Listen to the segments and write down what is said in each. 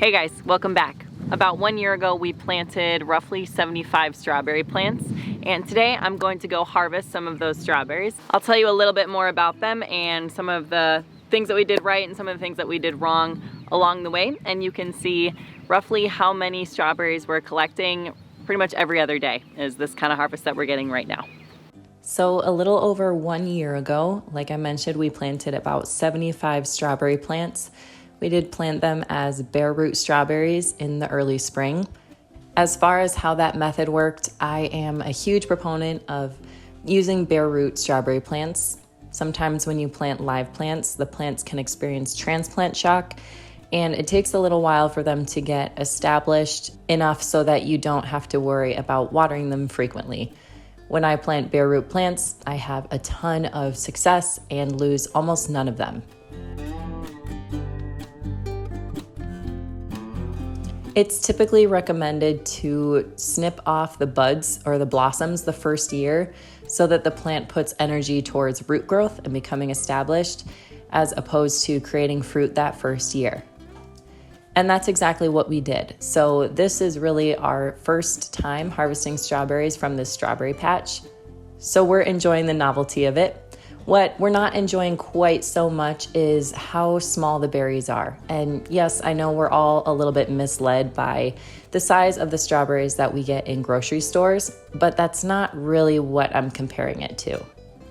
Hey guys, welcome back. About 1 year ago, we planted roughly 75 strawberry plants, and today I'm going to go harvest some of those strawberries. I'll tell you a little bit more about them and some of the things that we did right and some of the things that we did wrong along the way, and you can see roughly how many strawberries we're collecting pretty much every other day is this kind of harvest that we're getting right now. So a little over 1 year ago, like I mentioned, we planted about 75 strawberry plants. We did plant them as bare root strawberries in the early spring. As far as how that method worked, I am a huge proponent of using bare root strawberry plants. Sometimes when you plant live plants, the plants can experience transplant shock, and it takes a little while for them to get established enough so that you don't have to worry about watering them frequently. When I plant bare root plants, I have a ton of success and lose almost none of them. It's typically recommended to snip off the buds or the blossoms the first year so that the plant puts energy towards root growth and becoming established, as opposed to creating fruit that first year. And that's exactly what we did. So this is really our first time harvesting strawberries from this strawberry patch. So we're enjoying the novelty of it. What we're not enjoying quite so much is how small the berries are. And yes, I know we're all a little bit misled by the size of the strawberries that we get in grocery stores, but that's not really what I'm comparing it to.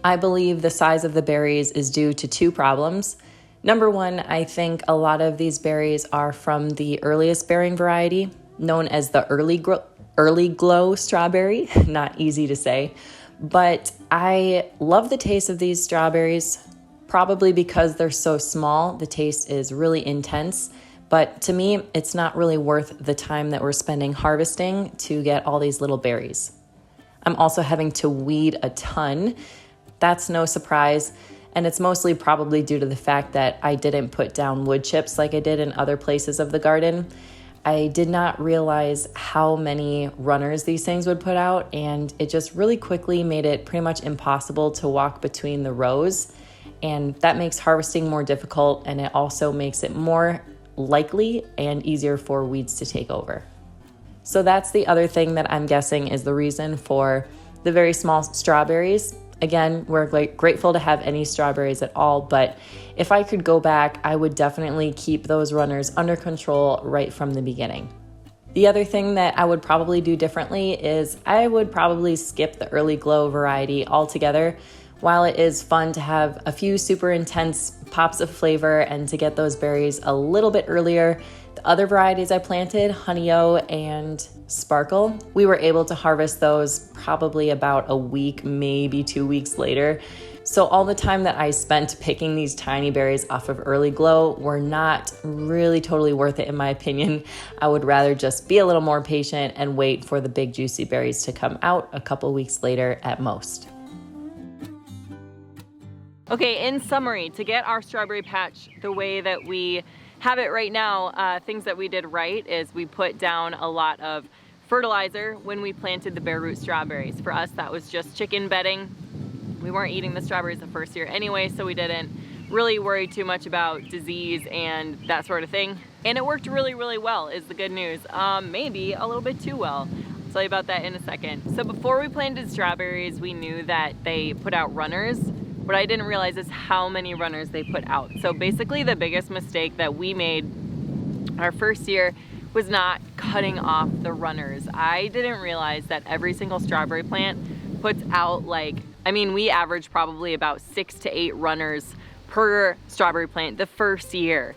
I believe the size of the berries is due to two problems. Number one, I think a lot of these berries are from the earliest bearing variety, known as the early glow strawberry. Not easy to say, but I love the taste of these strawberries, probably because they're so small. The taste is really intense, but to me, it's not really worth the time that we're spending harvesting to get all these little berries. I'm also having to weed a ton. That's no surprise. And it's mostly probably due to the fact that I didn't put down wood chips like I did in other places of the garden. I did not realize how many runners these things would put out, and it just really quickly made it pretty much impossible to walk between the rows. And that makes harvesting more difficult, and it also makes it more likely and easier for weeds to take over. So that's the other thing that I'm guessing is the reason for the very small strawberries. Again, we're grateful to have any strawberries at all, but if I could go back, I would definitely keep those runners under control right from the beginning. The other thing that I would probably do differently is I would probably skip the early glow variety altogether. While it is fun to have a few super intense pops of flavor and to get those berries a little bit earlier, the other varieties I planted, Honey-O and Sparkle, we were able to harvest those probably about a week, maybe 2 weeks later. So all the time that I spent picking these tiny berries off of early glow were not really totally worth it in my opinion. I would rather just be a little more patient and wait for the big juicy berries to come out a couple weeks later at most. Okay, in summary, to get our strawberry patch the way that we have it right now, things that we did right is we put down a lot of fertilizer when we planted the bare root strawberries. For us, that was just chicken bedding. We weren't eating the strawberries the first year anyway, so we didn't really worry too much about disease and that sort of thing. And it worked really, really well is the good news. Maybe a little bit too well. I'll tell you about that in a second. So before we planted strawberries, we knew that they put out runners. What I didn't realize is how many runners they put out. So basically the biggest mistake that we made our first year was not cutting off the runners. I didn't realize that every single strawberry plant puts out we average probably about 6 to 8 runners per strawberry plant the first year.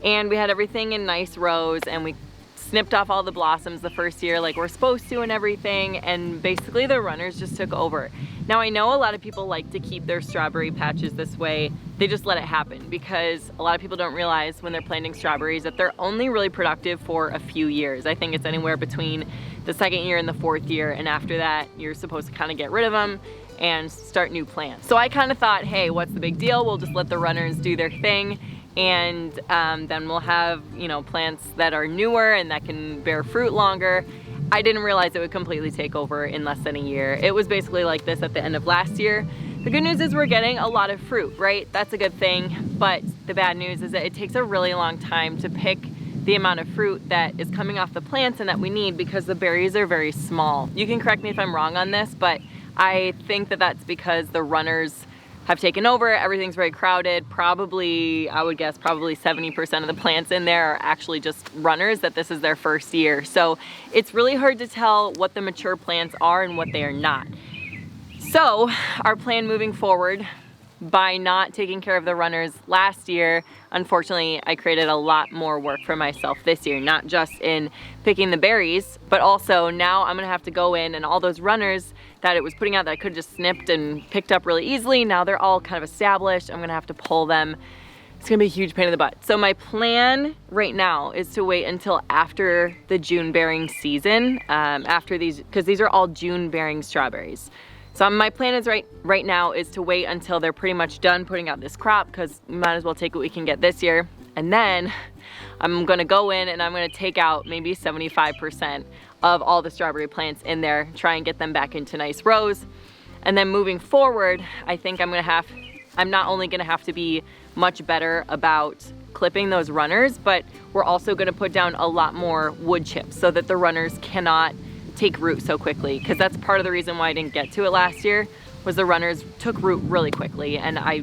And we had everything in nice rows, and we snipped off all the blossoms the first year like we're supposed to and everything, and basically the runners just took over. Now I know a lot of people like to keep their strawberry patches this way. They just let it happen because a lot of people don't realize when they're planting strawberries that they're only really productive for a few years. I think it's anywhere between the second year and the fourth year, and after that you're supposed to kind of get rid of them and start new plants. So I kind of thought, hey, what's the big deal? We'll just let the runners do their thing, and then we'll have, plants that are newer and that can bear fruit longer. I didn't realize it would completely take over in less than a year. It was basically like this at the end of last year. The good news is we're getting a lot of fruit, right? That's a good thing, but the bad news is that it takes a really long time to pick the amount of fruit that is coming off the plants and that we need, because the berries are very small. You can correct me if I'm wrong on this, but I think that that's because the runners have taken over. Everything's very crowded. Probably, I would guess, probably 70% of the plants in there are actually just runners, that this is their first year. So it's really hard to tell what the mature plants are and what they are not. So our plan moving forward, by not taking care of the runners last year, unfortunately, I created a lot more work for myself this year, not just in picking the berries, but also now I'm gonna have to go in, and all those runners that it was putting out that I could just snipped and picked up really easily, now they're all kind of established. I'm gonna have to pull them. It's gonna be a huge pain in the butt. So my plan right now is to wait until after the June bearing season, after these, because these are all June bearing strawberries. So my plan is right now is to wait until they're pretty much done putting out this crop, because we might as well take what we can get this year. And then I'm gonna go in and I'm gonna take out maybe 75% of all the strawberry plants in there, try and get them back into nice rows. And then moving forward, I think I'm not only gonna have to be much better about clipping those runners, but we're also gonna put down a lot more wood chips so that the runners cannot take root so quickly, because that's part of the reason why I didn't get to it last year, was the runners took root really quickly, and I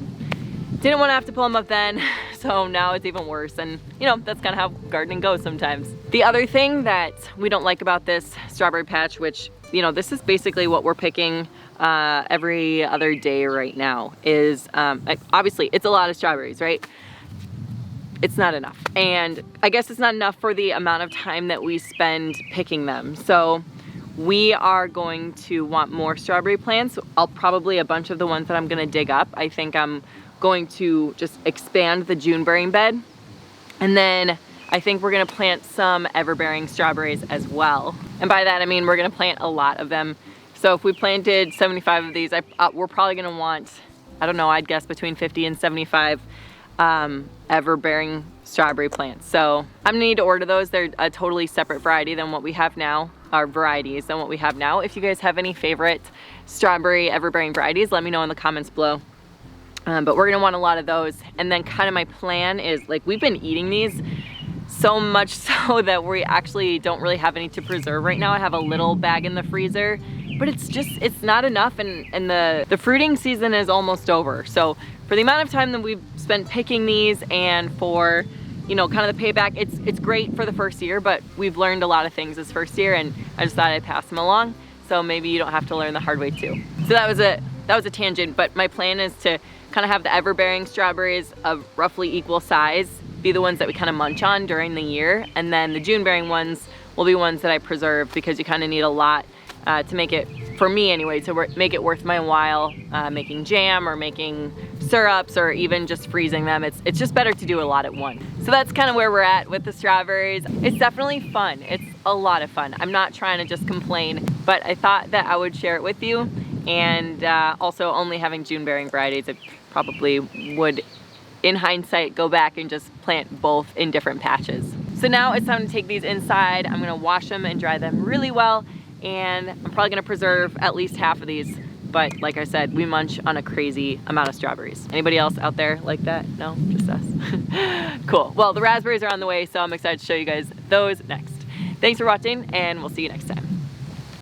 didn't want to have to pull them up then, so now it's even worse. And you know, that's kind of how gardening goes sometimes. The other thing that we don't like about this strawberry patch, which, you know, this is basically what we're picking every other day right now, is obviously it's a lot of strawberries, right? It's not enough, and I guess it's not enough for the amount of time that we spend picking them. So we are going to want more strawberry plants. I'll probably, a bunch of the ones that I'm gonna dig up, I think I'm going to just expand the June bearing bed. And then I think we're gonna plant some ever-bearing strawberries as well. And by that I mean we're gonna plant a lot of them. So if we planted 75 of these, we're probably gonna want, I don't know, I'd guess between 50 and 75 ever-bearing strawberry plants. So I'm gonna need to order those. They're a totally separate variety than what we have now, or varieties than what we have now. If you guys have any favorite strawberry ever-bearing varieties, let me know in the comments below. But we're gonna want a lot of those. And then kind of my plan is, like, we've been eating these so much so that we actually don't really have any to preserve right now. I have a little bag in the freezer, but it's not enough, and the fruiting season is almost over. So for the amount of time that we've spent picking these, and for, you know, kind of the payback, it's great for the first year, but we've learned a lot of things this first year, and I just thought I'd pass them along, so maybe you don't have to learn the hard way too. So that was a tangent, but my plan is to kind of have the ever-bearing strawberries of roughly equal size be the ones that we kind of munch on during the year, and then the June-bearing ones will be ones that I preserve, because you kind of need a lot to make it, for me anyway, to make it worth my while, making jam or making syrups or even just freezing them. It's just better to do a lot at once. So that's kind of where we're at with the strawberries. It's definitely fun. It's a lot of fun. I'm not trying to just complain, but I thought that I would share it with you. And also, only having June bearing varieties, I probably would, in hindsight, go back and just plant both in different patches. So now it's time to take these inside. I'm gonna wash them and dry them really well, and I'm probably gonna preserve at least half of these. But like I said, we munch on a crazy amount of strawberries. Anybody else out there like that? No, just us. Cool. Well, the raspberries are on the way, so I'm excited to show you guys those next. Thanks for watching, and we'll see you next time.